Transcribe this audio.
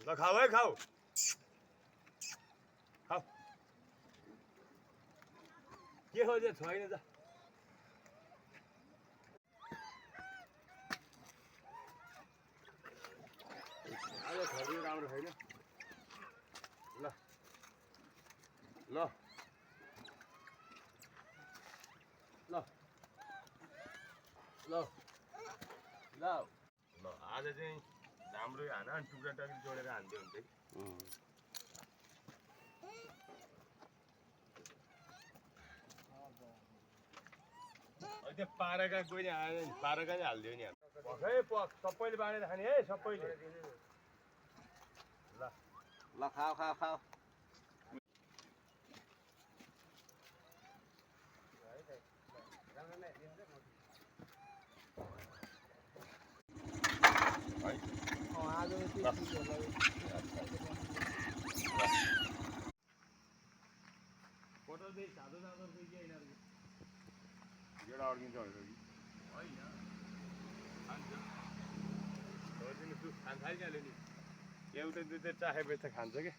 ल खाऊ है खाऊ खाऊ के हो त्यो छैन त आज खर्यो राम्रो छैन ल ल ल ल ल ल आज चाहिँ राम्रो हान टुक्रा टुक्री जोडेर हान्दै हुन्छ त्यो पाराका कोही आयो नि पाराका चाहिँ हालिदियो नि पखै पख सबैले बाँडेर खाने है सबैले ल ल खाऊ खाऊ खाऊ पटाउँदै साधो साधो चाहिँ के होइन एउटा अड्किन्छ होइन खान्छ खान थालिहाल्यो नि एउटा दुईवटा चाखेपछि त खान्छ क्या